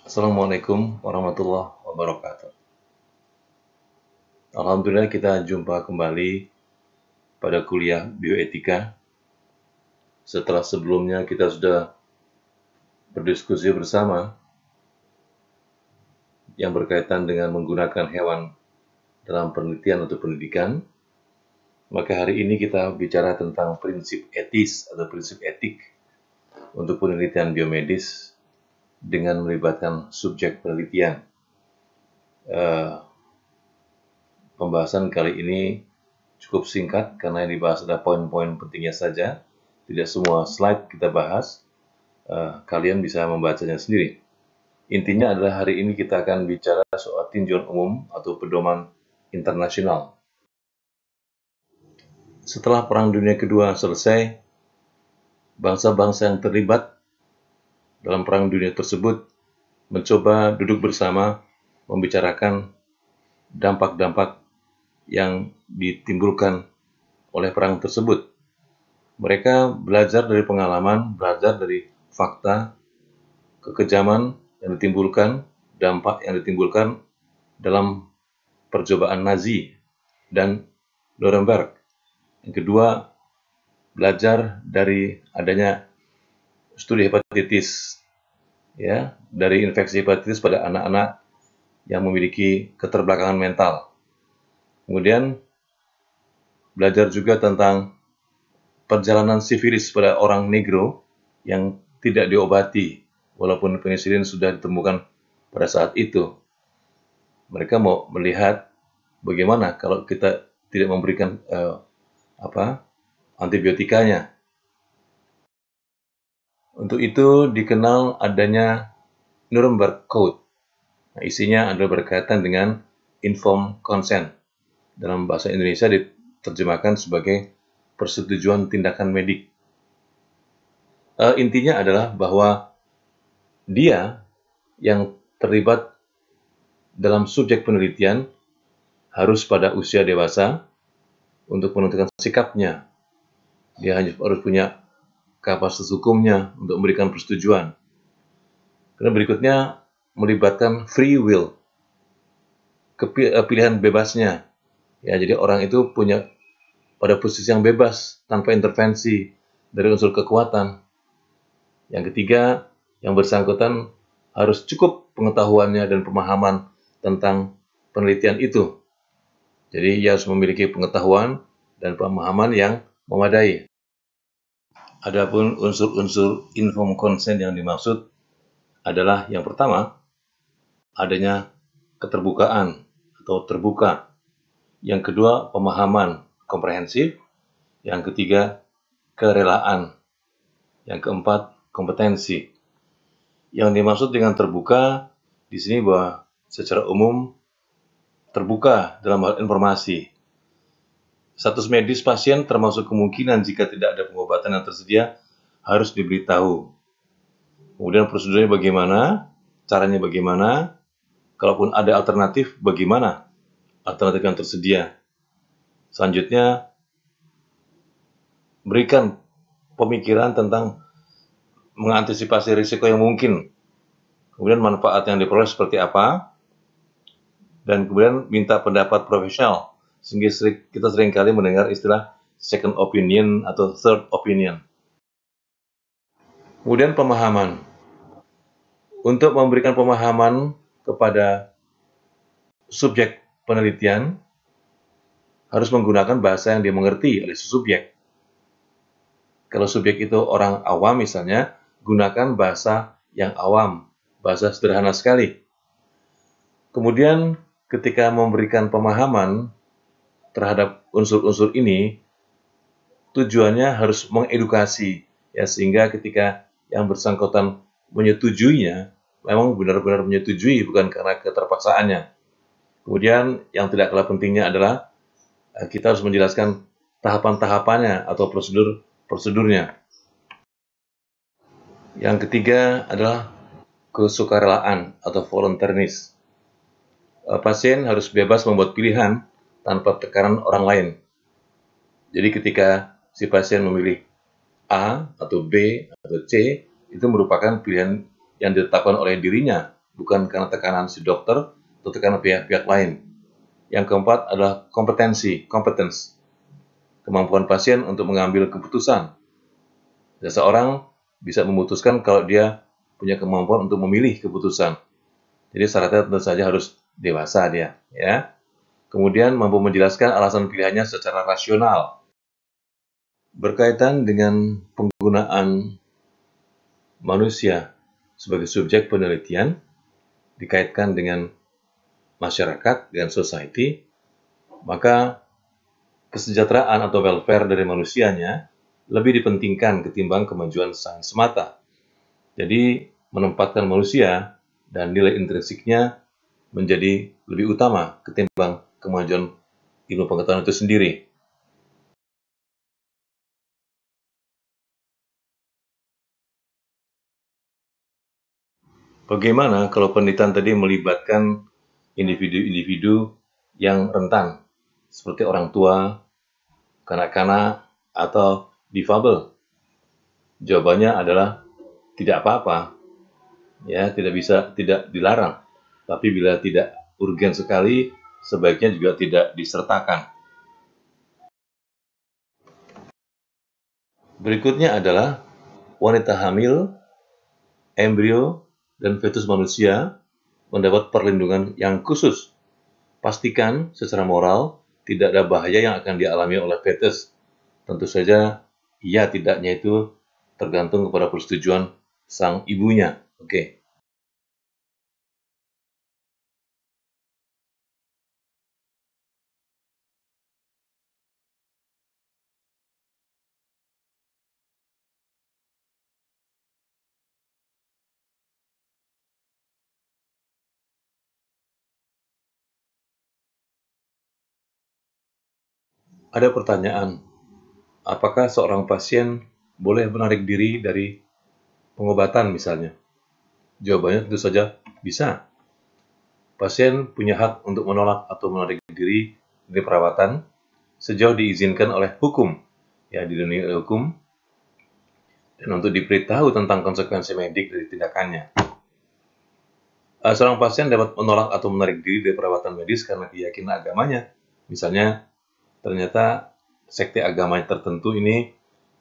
Assalamualaikum warahmatullahi wabarakatuh. Alhamdulillah kita jumpa kembali pada kuliah bioetika. Setelah sebelumnya kita sudah berdiskusi bersama yang berkaitan dengan menggunakan hewan dalam penelitian atau pendidikan, maka hari ini kita bicara tentang prinsip etis atau prinsip etik untuk penelitian biomedis dengan melibatkan subjek penelitian. Pembahasan kali ini cukup singkat karena yang dibahas ada poin-poin pentingnya saja. Tidak semua slide kita bahas. Kalian bisa membacanya sendiri. Intinya adalah hari ini kita akan bicara soal tinjauan umum atau pedoman internasional. Setelah Perang Dunia Kedua selesai, bangsa-bangsa yang terlibat dalam Perang Dunia tersebut mencoba duduk bersama membicarakan dampak-dampak yang ditimbulkan oleh perang tersebut. Mereka belajar dari pengalaman, belajar dari fakta, kekejaman yang ditimbulkan, dampak yang ditimbulkan dalam percobaan Nazi dan Nuremberg. Yang kedua, belajar dari adanya studi hepatitis, ya, dari infeksi hepatitis pada anak-anak yang memiliki keterbelakangan mental. Kemudian belajar juga tentang perjalanan sifilis pada orang negro yang tidak diobati, walaupun penisilin sudah ditemukan pada saat itu. Mereka mau melihat bagaimana kalau kita tidak memberikan antibiotikanya. Untuk itu dikenal adanya Nuremberg Code. Nah, isinya adalah berkaitan dengan informed consent. Dalam bahasa Indonesia diterjemahkan sebagai persetujuan tindakan medik. Intinya adalah bahwa dia yang terlibat dalam subjek penelitian harus pada usia dewasa untuk menentukan sikapnya. Dia harus punya kapasitas hukumnya untuk memberikan persetujuan. Kemudian berikutnya melibatkan free will, pilihan bebasnya. Ya, jadi orang itu punya pada posisi yang bebas tanpa intervensi dari unsur kekuatan. Yang ketiga, yang bersangkutan harus cukup pengetahuannya dan pemahaman tentang penelitian itu. Jadi ia harus memiliki pengetahuan dan pemahaman yang memadai. Adapun unsur-unsur informed consent yang dimaksud adalah yang pertama, adanya keterbukaan atau terbuka. Yang kedua, pemahaman komprehensif. Yang ketiga, kerelaan. Yang keempat, kompetensi. Yang dimaksud dengan terbuka di sini bahwa secara umum terbuka dalam hal informasi. Status medis pasien termasuk kemungkinan jika tidak ada pengobatan yang tersedia harus diberitahu. Kemudian prosedurnya bagaimana, caranya bagaimana, kalaupun ada alternatif bagaimana alternatif yang tersedia. Selanjutnya, berikan pemikiran tentang mengantisipasi risiko yang mungkin. Kemudian manfaat yang diperoleh seperti apa. Dan kemudian minta pendapat profesional. Sehingga kita seringkali mendengar istilah second opinion atau third opinion. Kemudian pemahaman. Untuk memberikan pemahaman kepada subjek penelitian, harus menggunakan bahasa yang dimengerti oleh subjek. Kalau subjek itu orang awam misalnya, gunakan bahasa yang awam, bahasa sederhana sekali. Kemudian ketika memberikan pemahaman terhadap unsur-unsur ini, tujuannya harus mengedukasi, ya, sehingga ketika yang bersangkutan menyetujuinya, memang benar-benar menyetujui, bukan karena keterpaksaannya. Kemudian yang tidak kalah pentingnya adalah kita harus menjelaskan tahapan-tahapannya atau prosedurnya. Yang ketiga adalah kesukarelaan atau voluntariness. Pasien harus bebas membuat pilihan tanpa tekanan orang lain. Jadi ketika si pasien memilih A atau B atau C, itu merupakan pilihan yang ditetapkan oleh dirinya, bukan karena tekanan si dokter atau tekanan pihak-pihak lain. Yang keempat adalah kompetensi, competence, kemampuan pasien untuk mengambil keputusan. Seseorang bisa memutuskan kalau dia punya kemampuan untuk memilih keputusan. Jadi syaratnya tentu saja harus dewasa dia, ya. Kemudian mampu menjelaskan alasan pilihannya secara rasional. Berkaitan dengan penggunaan manusia sebagai subjek penelitian, dikaitkan dengan masyarakat, dengan society, maka kesejahteraan atau welfare dari manusianya lebih dipentingkan ketimbang kemajuan sains semata. Jadi, menempatkan manusia dan nilai intrinsiknya menjadi lebih utama ketimbang kemajuan ilmu pengetahuan itu sendiri. Bagaimana kalau penelitian tadi melibatkan individu-individu yang rentan, seperti orang tua, kanak-kanak, atau difabel? Jawabannya adalah tidak apa-apa, ya, tidak dilarang. Tapi bila tidak urgen sekali, sebaiknya juga tidak disertakan. Berikutnya adalah wanita hamil, embrio, dan fetus manusia mendapat perlindungan yang khusus. Pastikan secara moral tidak ada bahaya yang akan dialami oleh fetus. Tentu saja, iya tidaknya itu tergantung kepada persetujuan sang ibunya. Oke. Ada pertanyaan, apakah seorang pasien boleh menarik diri dari pengobatan misalnya? Jawabannya tentu saja bisa. Pasien punya hak untuk menolak atau menarik diri dari perawatan sejauh diizinkan oleh hukum, ya, dilindungi oleh hukum, dan untuk diberitahu tentang konsekuensi medik dari tindakannya. Seorang pasien dapat menolak atau menarik diri dari perawatan medis karena keyakinan agamanya. Misalnya, ternyata sekte agama tertentu ini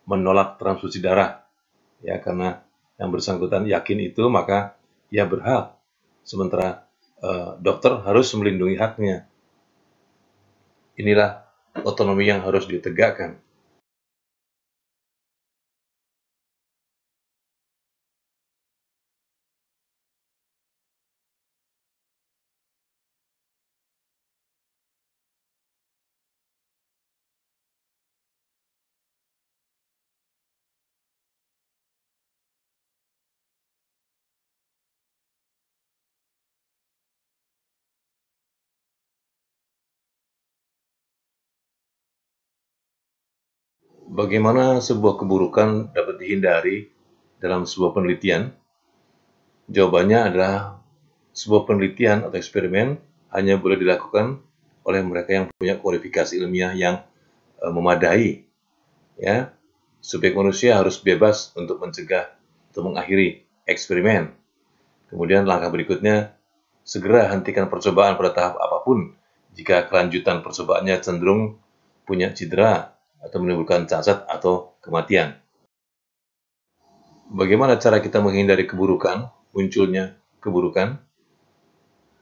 menolak transfusi darah, ya, karena yang bersangkutan yakin itu, maka ia berhak. Sementara dokter harus melindungi haknya. Inilah otonomi yang harus ditegakkan. Bagaimana sebuah keburukan dapat dihindari dalam sebuah penelitian? Jawabannya adalah sebuah penelitian atau eksperimen hanya boleh dilakukan oleh mereka yang punya kualifikasi ilmiah yang memadai. Ya, subjek manusia harus bebas untuk mencegah atau mengakhiri eksperimen. Kemudian langkah berikutnya, segera hentikan percobaan pada tahap apapun jika kelanjutan percobaannya cenderung punya cedera atau menimbulkan cacat atau kematian. Bagaimana cara kita menghindari keburukan, munculnya keburukan?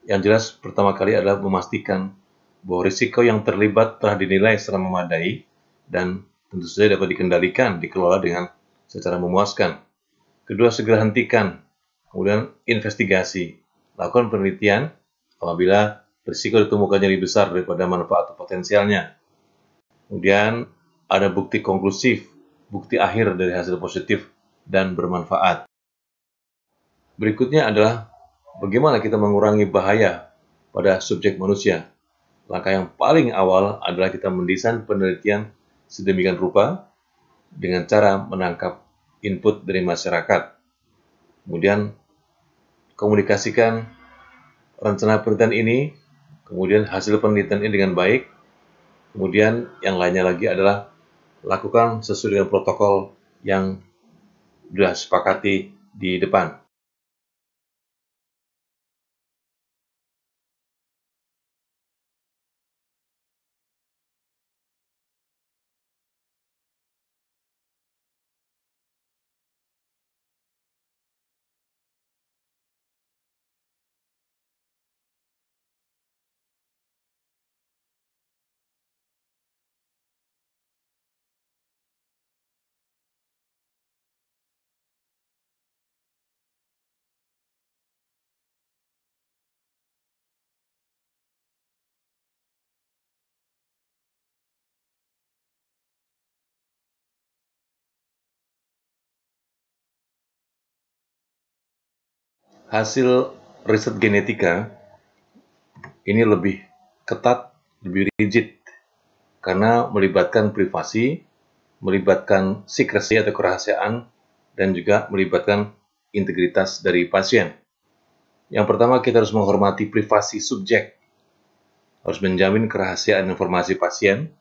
Yang jelas pertama kali adalah memastikan bahwa risiko yang terlibat telah dinilai secara memadai dan tentu saja dapat dikendalikan, dikelola dengan secara memuaskan. Kedua, segera hentikan. Kemudian investigasi. Lakukan penelitian apabila risiko ditemukannya lebih besar daripada manfaat atau potensialnya. Kemudian ada bukti konklusif, bukti akhir dari hasil positif dan bermanfaat. Berikutnya adalah bagaimana kita mengurangi bahaya pada subjek manusia. Langkah yang paling awal adalah kita mendesain penelitian sedemikian rupa dengan cara menangkap input dari masyarakat. Kemudian komunikasikan rencana penelitian ini, kemudian hasil penelitian ini dengan baik. Kemudian yang lainnya lagi adalah lakukan sesuai dengan protokol yang sudah sepakati di depan. hasil riset genetika ini lebih ketat, lebih rigid, karena melibatkan privasi, melibatkan secrecy atau kerahasiaan, dan juga melibatkan integritas dari pasien. Yang pertama, kita harus menghormati privasi subjek, harus menjamin kerahasiaan informasi pasien,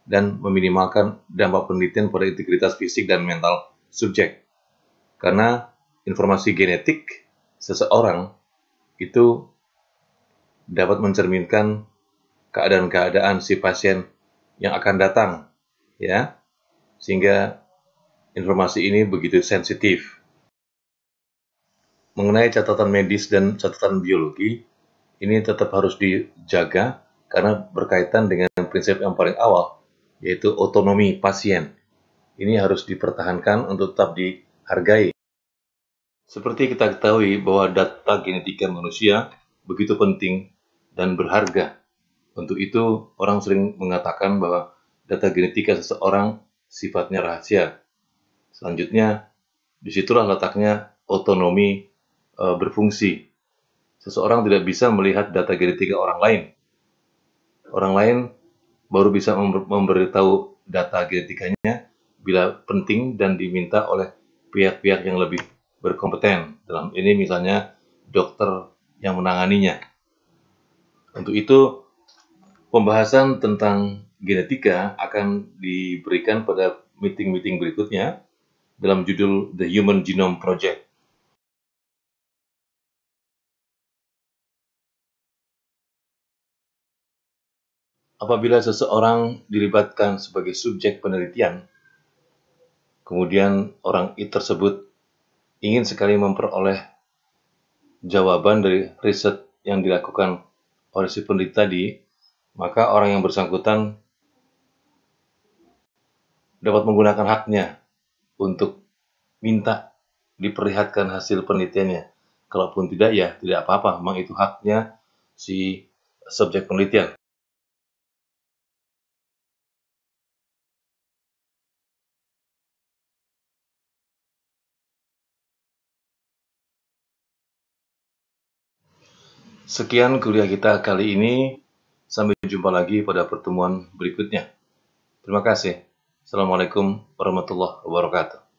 dan meminimalkan dampak penelitian pada integritas fisik dan mental subjek. Karena informasi genetik seseorang itu dapat mencerminkan keadaan-keadaan si pasien yang akan datang, ya, sehingga informasi ini begitu sensitif. Mengenai catatan medis dan catatan biologi, ini tetap harus dijaga karena berkaitan dengan prinsip yang paling awal, yaitu otonomi pasien. Ini harus dipertahankan untuk tetap dihargai. Seperti kita ketahui bahwa data genetika manusia begitu penting dan berharga. Untuk itu, orang sering mengatakan bahwa data genetika seseorang sifatnya rahasia. Selanjutnya, disitulah letaknya otonomi berfungsi. Seseorang tidak bisa melihat data genetika orang lain. Orang lain baru bisa memberitahu data genetikanya bila penting dan diminta oleh pihak-pihak yang lebih berkompeten. Dalam ini misalnya dokter yang menanganinya. Untuk itu, pembahasan tentang genetika akan diberikan pada meeting-meeting berikutnya dalam judul The Human Genome Project. Apabila seseorang dilibatkan sebagai subjek penelitian, kemudian orang tersebut ingin sekali memperoleh jawaban dari riset yang dilakukan oleh si peneliti tadi, maka orang yang bersangkutan dapat menggunakan haknya untuk minta diperlihatkan hasil penelitiannya. Kalaupun tidak, ya tidak apa-apa, memang itu haknya si subjek penelitian. Sekian kuliah kita kali ini. Sampai jumpa lagi pada pertemuan berikutnya. Terima kasih. Assalamualaikum warahmatullahi wabarakatuh.